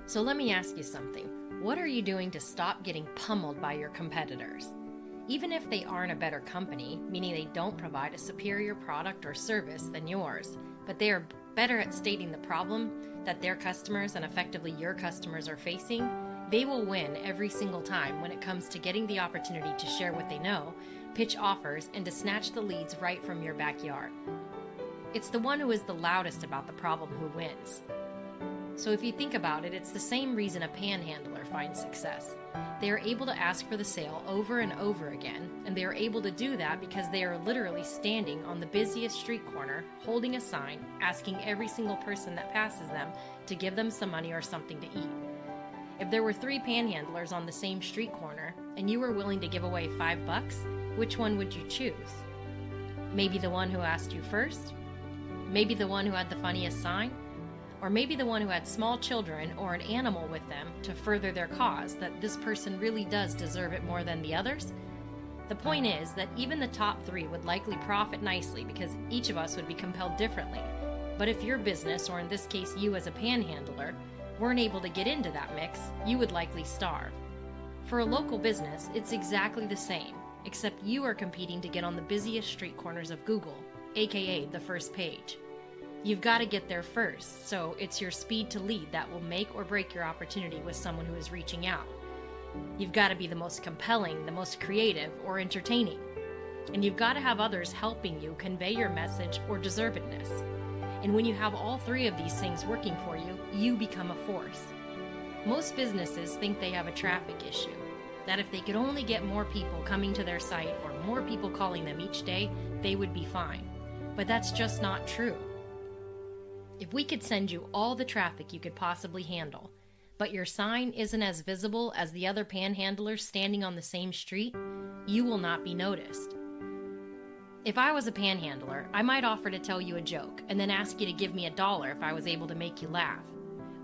So let me ask you something. What are you doing to stop getting pummeled by your competitors? Even if they aren't a better company, meaning they don't provide a superior product or service than yours, but they are better at stating the problem that their customers and effectively your customers are facing, they will win every single time when it comes to getting the opportunity to share what they know, pitch offers, and to snatch the leads right from your backyard. It's the one who is the loudest about the problem who wins. So if you think about it, it's the same reason a panhandler finds success. They are able to ask for the sale over and over again, and they are able to do that because they are literally standing on the busiest street corner, holding a sign, asking every single person that passes them to give them some money or something to eat. If there were 3 panhandlers on the same street corner, and you were willing to give away $5, which one would you choose? Maybe the one who asked you first? Maybe the one who had the funniest sign? Or maybe the one who had small children or an animal with them to further their cause, that this person really does deserve it more than the others? The point is that even the top 3 would likely profit nicely because each of us would be compelled differently. But if your business, or in this case you as a panhandler, weren't able to get into that mix, you would likely starve. For a local business, it's exactly the same, except you are competing to get on the busiest street corners of Google, aka the first page. You've got to get there first, so it's your speed to lead that will make or break your opportunity with someone who is reaching out. You've got to be the most compelling, the most creative, or entertaining. And you've got to have others helping you convey your message or deservedness. And when you have all 3 of these things working for you, you become a force. Most businesses think they have a traffic issue, that if they could only get more people coming to their site or more people calling them each day, they would be fine. But that's just not true. If we could send you all the traffic you could possibly handle, but your sign isn't as visible as the other panhandlers standing on the same street, you will not be noticed. If I was a panhandler, I might offer to tell you a joke and then ask you to give me $1 if I was able to make you laugh.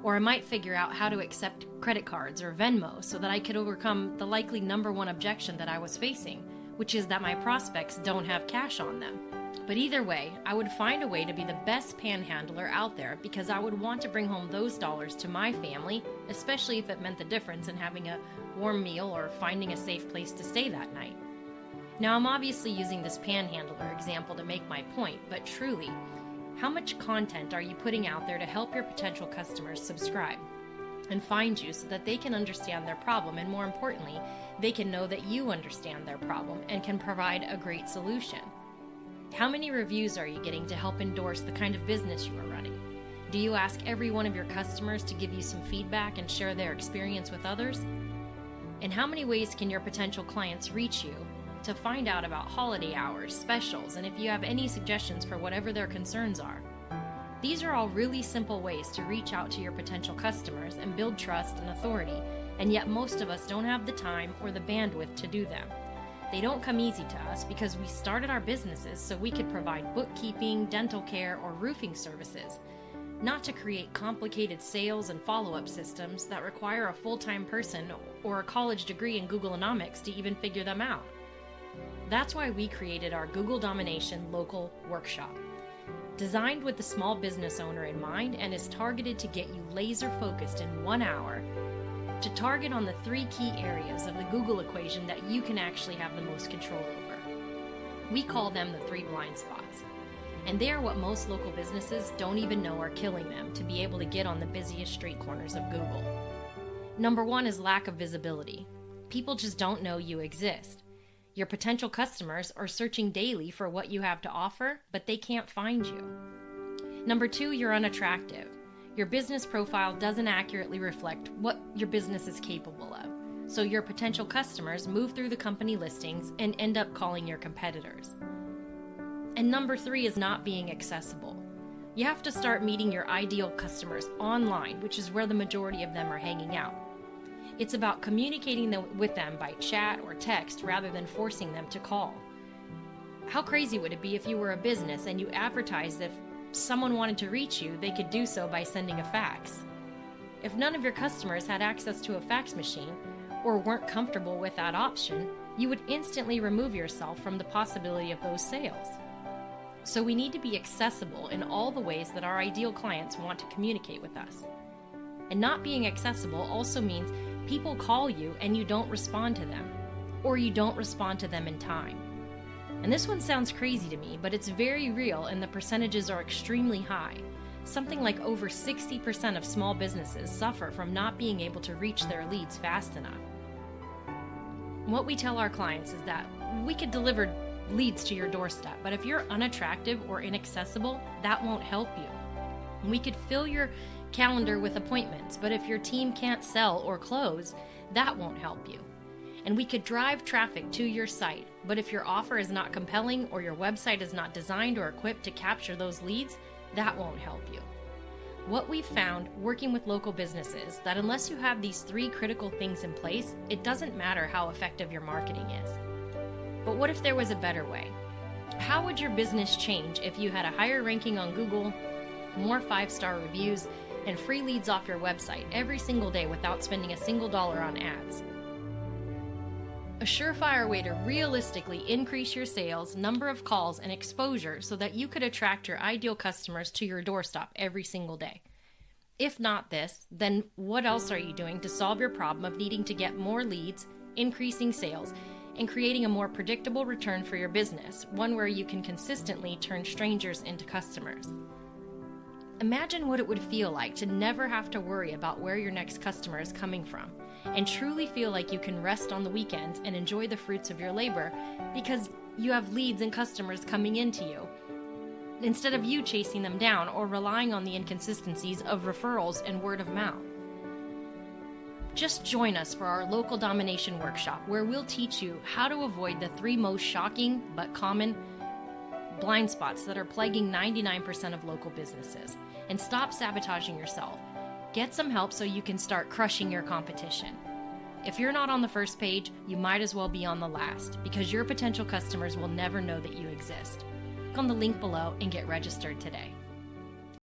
Or I might figure out how to accept credit cards or Venmo so that I could overcome the likely number 1 objection that I was facing, which is that my prospects don't have cash on them. But either way, I would find a way to be the best panhandler out there because I would want to bring home those dollars to my family, especially if it meant the difference in having a warm meal or finding a safe place to stay that night. Now, I'm obviously using this panhandler example to make my point, but truly, how much content are you putting out there to help your potential customers subscribe and find you so that they can understand their problem, and more importantly, they can know that you understand their problem and can provide a great solution? How many reviews are you getting to help endorse the kind of business you are running? Do you ask every one of your customers to give you some feedback and share their experience with others? And how many ways can your potential clients reach you to find out about holiday hours, specials, and if you have any suggestions for whatever their concerns are? These are all really simple ways to reach out to your potential customers and build trust and authority, and yet most of us don't have the time or the bandwidth to do them. They don't come easy to us because we started our businesses so we could provide bookkeeping, dental care, or roofing services, not to create complicated sales and follow-up systems that require a full-time person or a college degree in Googleonomics to even figure them out. That's why we created our Google Domination Local Workshop, designed with the small business owner in mind and is targeted to get you laser-focused in 1 hour to target on the 3 key areas of the Google equation that you can actually have the most control over. We call them the 3 blind spots, and they are what most local businesses don't even know are killing them to be able to get on the busiest street corners of Google. Number 1 is lack of visibility. People just don't know you exist. Your potential customers are searching daily for what you have to offer, but they can't find you. Number 2, you're unattractive. Your business profile doesn't accurately reflect what your business is capable of, so your potential customers move through the company listings and end up calling your competitors. And number 3 is not being accessible. You have to start meeting your ideal customers online, which is where the majority of them are hanging out. It's about communicating with them by chat or text rather than forcing them to call. How crazy would it be if you were a business and you advertised if someone wanted to reach you, they could do so by sending a fax? If none of your customers had access to a fax machine or weren't comfortable with that option, you would instantly remove yourself from the possibility of those sales. So we need to be accessible in all the ways that our ideal clients want to communicate with us. And not being accessible also means people call you and you don't respond to them, or you don't respond to them in time. And this one sounds crazy to me, but it's very real and the percentages are extremely high. Something like over 60% of small businesses suffer from not being able to reach their leads fast enough. What we tell our clients is that we could deliver leads to your doorstep, but if you're unattractive or inaccessible, that won't help you. We could fill your calendar with appointments, but if your team can't sell or close, that won't help you. And we could drive traffic to your site, but if your offer is not compelling or your website is not designed or equipped to capture those leads, that won't help you. What we've found working with local businesses that unless you have these 3 critical things in place, it doesn't matter how effective your marketing is. But what if there was a better way? How would your business change if you had a higher ranking on Google, more 5-star reviews, and free leads off your website every single day without spending a single dollar on ads? A surefire way to realistically increase your sales, number of calls, and exposure so that you could attract your ideal customers to your doorstep every single day. If not this, then what else are you doing to solve your problem of needing to get more leads, increasing sales, and creating a more predictable return for your business, one where you can consistently turn strangers into customers? Imagine what it would feel like to never have to worry about where your next customer is coming from, and truly feel like you can rest on the weekends and enjoy the fruits of your labor because you have leads and customers coming into you, instead of you chasing them down or relying on the inconsistencies of referrals and word of mouth. Just join us for our Local Domination Workshop, where we'll teach you how to avoid the 3 most shocking but common blind spots that are plaguing 99% of local businesses, and stop sabotaging yourself. Get some help so you can start crushing your competition. If you're not on the first page, you might as well be on the last, because your potential customers will never know that you exist. Click on the link below and get registered today.